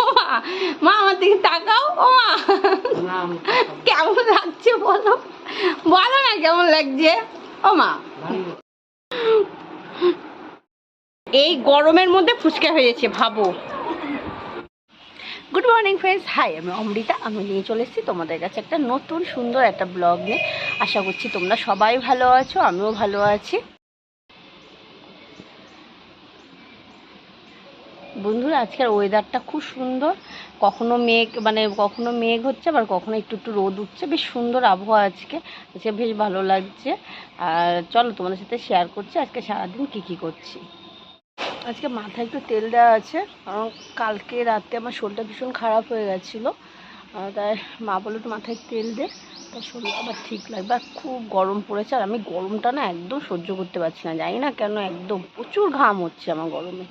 ও মা, মা আমার দিকে তাকাও। ও মা কেমন লাগছে বলো, বলো না কেমন লাগছে। ও মা এই গরমের মধ্যে ফুচকা হয়েছে ভাবো। গুড মর্নিং ফ্রেন্ডস, হাই, আমি অমৃতা। আমি নিয়ে চলে এসেছি তোমাদের কাছে একটা নতুন সুন্দর একটা ব্লগ নিয়ে। আশা করছি তোমরা সবাই ভালো আছো, আমিও ভালো আছি। বন্ধুরা, আজকের ওয়েদারটা খুব সুন্দর। কখনো মেঘ হচ্ছে, আবার কখনো একটু একটু রোদ উঠছে। বেশ সুন্দর আবহাওয়া আজকে বেশ ভালো লাগছে। আর চলো তোমাদের সাথে শেয়ার করছি আজকে সারাদিন কী করছি। আজকে মাথায় একটু তেল দেওয়া আছে, কারণ কালকে রাতে আমার শরীরটা ভীষণ খারাপ হয়ে গেছিলো। তাই মা বললো একটু মাথায় তেল দে, তার শরীরটা আবার ঠিক লাগবে। আর খুব গরম পড়েছে, আর আমি গরমটা না একদম সহ্য করতে পারছি না, জানি না কেন। একদম প্রচুর ঘাম হচ্ছে আমার গরমে,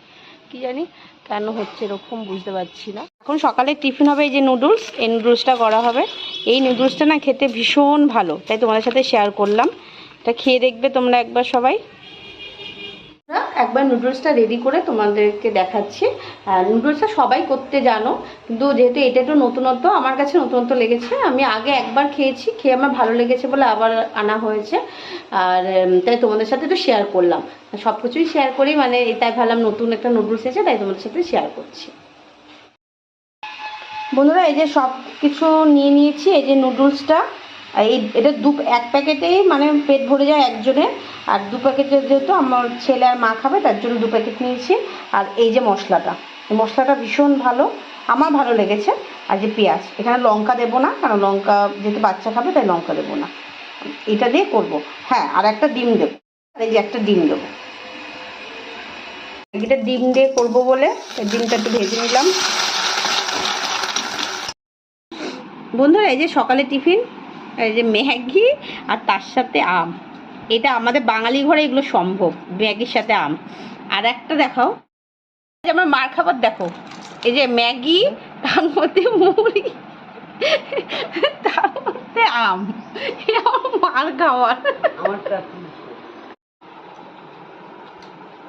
কি জানি কেন হচ্ছে এরকম, বুঝতে পারছি না। এখন সকালে টিফিন হবে এই যে নুডলস, এই নুডলসটা করা হবে। এই নুডলসটা না খেতে ভীষণ ভালো, তাই তোমাদের সাথে শেয়ার করলাম। এটা খেয়ে দেখবে তোমরা একবার সবাই। একবার নুডলসটা রেডি করে তোমাদেরকে দেখাচ্ছি। নুডলসটা সবাই করতে জানো, কিন্তু যেহেতু এটা একটু নতুনত্ব, আমার কাছে নতুনত্ব লেগেছে। আমি আগে একবার খেয়েছি, খেয়ে আমার ভালো লেগেছে বলে আবার আনা হয়েছে। আর তাই তোমাদের সাথে একটু শেয়ার করলাম। সব কিছুই শেয়ার করি, মানে তাই ভাবলাম নতুন একটা নুডলস এসেছে, তাই তোমাদের সাথে শেয়ার করছি। বন্ধুরা, এই যে সব কিছু নিয়ে নিয়েছি। এই যে নুডলসটা, এটা এক প্যাকেটেই মানে পেট ভরে যায় একজনের। আর 2 প্যাকেটের যেহেতু আমার ছেলে আর মা খাবে, তার জন্য 2 প্যাকেট নিয়েছি। আর এই যে মশলাটা, এই মশলাটা ভীষণ ভালো, আমার ভালো লেগেছে। আর যে পেঁয়াজ, এখানে লঙ্কা দেবো না, কারণ লঙ্কা যেহেতু বাচ্চা খাবে তাই লঙ্কা দেবো না। এটা দিয়ে করব। হ্যাঁ, আর একটা ডিম দেবো। আর এই যে একটা ডিম দেবো, এটা ডিম দিয়ে করবো বলে ডিমটা একটু ভেজে নিলাম। বন্ধুরা, এই যে সকালে টিফিন, এই যে ম্যাগি আর তার সাথে আম। এটা আমাদের বাঙালি ঘরে এগুলো সম্ভব, ম্যাগির সাথে আম। আর একটা দেখাও, আমার মার খাবার দেখো, এই যে ম্যাগি, তার মধ্যে মুড়ি, তার মধ্যে আম। আমার মার খাবার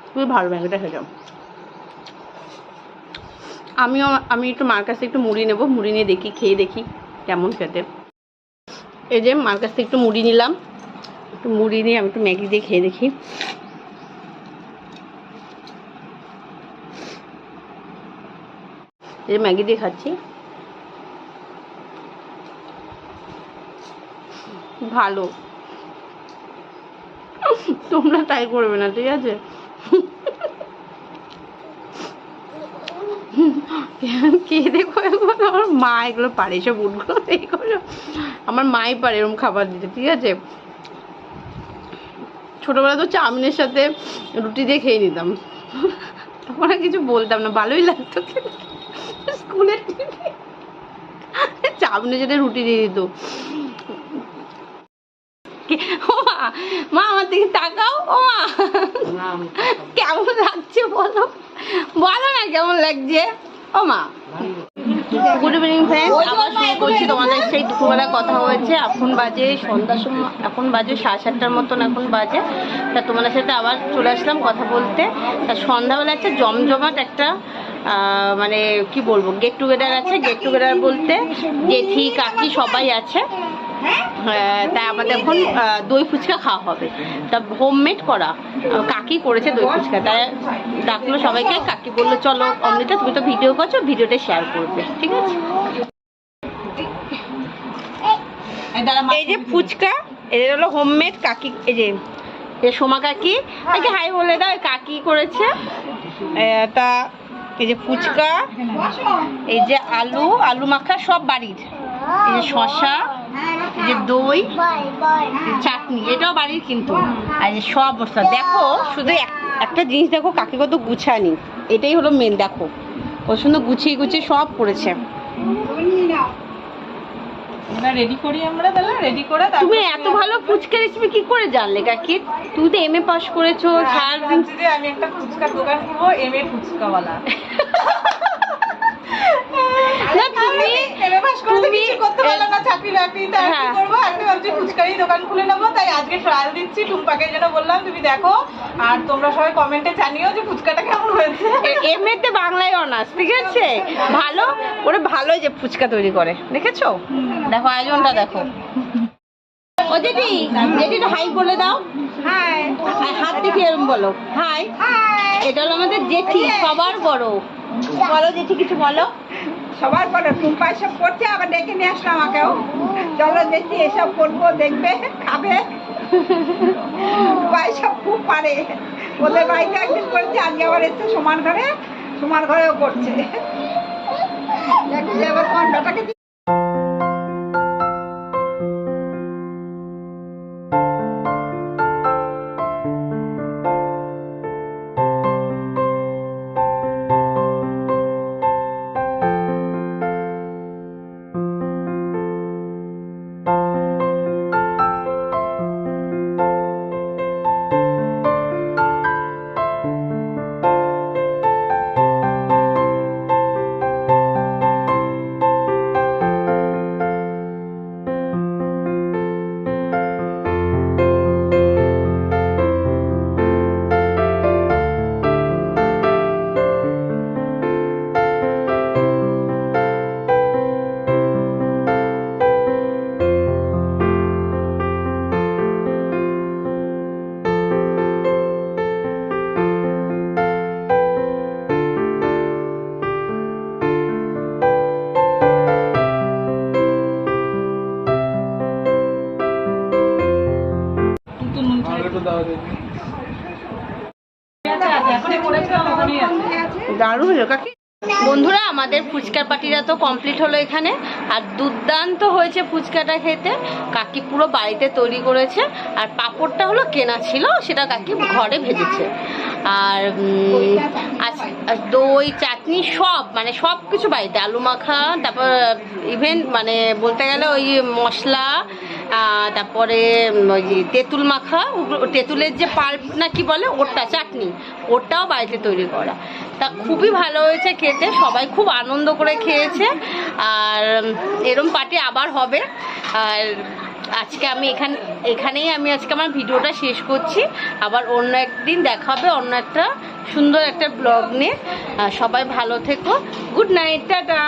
খুবই ভালো। ম্যাগিটা খেলাম আমি একটু মার কাছে একটু মুড়ি নেবো, মুড়ি নিয়ে দেখি, খেয়ে দেখি কেমন খেতে। এই যে মার কাছ থেকে একটু মুড়ি নিলাম, একটু মুড়ি নিয়ে আমি একটু ম্যাগি দিয়ে খেয়ে দেখি। এই যে ম্যাগি দিয়ে খাচ্ছি, ভালো। তোমরা ট্রাই করবে না, ঠিক আছে? খেয়ে দেখো। আমার মা এগুলো পারে, সব উঠগুলো এইগুলো আমার মাই পারে এরকম খাবার দিতে, ঠিক আছে? ছোটবেলা তো চাউমিনের সাথে রুটি দিয়ে খেয়ে নিতাম, তখন আর কিছু বলতাম না, ভালোই লাগতো। স্কুলের চাউমিনের সাথে রুটি দিয়ে দিত। ও মা আমার দিকে তাকাও। ও মা কেমন লাগছে বলো, বলো না কেমন লাগছে। ও মা, গুড ইভিনিং ফ্রেন্ডস, আবার শুরু করছি তোমাদের সেই দুপুরবেলা কথা হয়েছে। এখন বাজে সন্ধ্যার সময়, এখন বাজে 7:30টার মতন এখন বাজে। তা তোমাদের সাথে আবার চলে আসলাম কথা বলতে। তা সন্ধ্যাবেলা একটা জমজমাট একটা মানে কি বলবো, গেট টুগেদার আছে। গেট টুগেদার বলতে জেঠি কাকি সবাই আছে। তাই আমাদের এখন দই ফুচকা খাওয়া হবে। তা হোমমেড করা, কাকি করেছে দই ফুচকা, তাই ডাকলো সবাইকে। কাকি বললো চলো অমৃতা, তুমি তো ভিডিও করছো, ভিডিওটা শেয়ার করবে, ঠিক আছে? এই যে ফুচকা, এটা হলো হোমমেড। কাকি, এই যে সোমা কাকি, হাই বলে দাও, কাকি করেছে। তা এই যে ফুচকা, এই যে আলু মাখা সব বাড়ির, এই যে শসা, এই যে দই, চাটনি এটাও বাড়ির কিন্তু। আর এই সব মশলা দেখো, শুধু একটা জিনিস দেখো কাকি কত গুছানি, এটাই হলো মেন। দেখো কত সুন্দর গুছিয়ে গুছিয়ে সব করেছে। রেডি করি আমরা, তাহলে রেডি করে। তুমি এত ভালো ফুচকা রেসিপি কি করে জানলে কাকি? তুমি তো এমএ পাস করেছো। আমি একটা ফুচকার দোকান করবো, এমএ ফুচকাওয়ালা। ফুচকারই দোকান খুলে নেবো, তাই আজকে ট্রায়াল দিচ্ছি, টুম্পাকে জন্য বললাম তুমি দেখো, আর তোমরা সবাই কমেন্টে জানিও যে ফুচকাটা কেমন হয়েছে। এমনিতে বাংলায় অনার্স, ঠিক আছে, ভালো ওরে, ভালো যে ফুচকা তৈরি করে, দেখেছো? দেখো আয়োজনটা দেখো। ও দিদি, দিদিটা হাই বলে দাও। হাই। হাত দেখে এরকম বলো, হাই। এটা হলো আমাদের জেঠি, সবার বড়। বলো জেঠি, কিছু বলো। সবার পরে টুম্পা এসব করছে, আবার ডেকে নিয়ে আসলাম আমাকেও। চলো দেখি এসব করবো, দেখবে, খাবে। টুম্পা এসব খুব পারে, ওদের বাড়িতে একদিন করেছে, আজকে আবার এসছে সমান ঘরেও করছে। দেখি এবার কন্টাটাকে দারুণ হলো কাকি। বন্ধুরা, আমাদের ফুচকার পার্টিটা তো কমপ্লিট হলো এখানে, আর দুর্দান্ত হয়েছে ফুচকাটা খেতে। কাকি পুরো বাড়িতে তৈরি করেছে, আর পাঁপড়টা হলো কেনা ছিল, সেটা কাকি ঘরে ভেজেছে। আর দই, চাটনি সব, মানে সব কিছু বাড়িতে, আলু মাখা, তারপর ইভেন মানে বলতে গেলে ওই মশলা, তারপরে ওই তেঁতুল মাখা, তেঁতুলের যে পাল্প না কি বলে ওটা, চাটনি, ওটাও বাড়িতে তৈরি করা। তা খুবই ভালো হয়েছে খেতে, সবাই খুব আনন্দ করে খেয়েছে। আর এরম পার্টি আবার হবে। আর আজকে আমি এখানেই আমি আজকে আমার ভিডিওটা শেষ করছি। আবার অন্য একদিন দেখা হবে অন্য একটা সুন্দর একটা ব্লগ নিয়ে। সবাই ভালো থেকো, গুড নাইট, টাটা।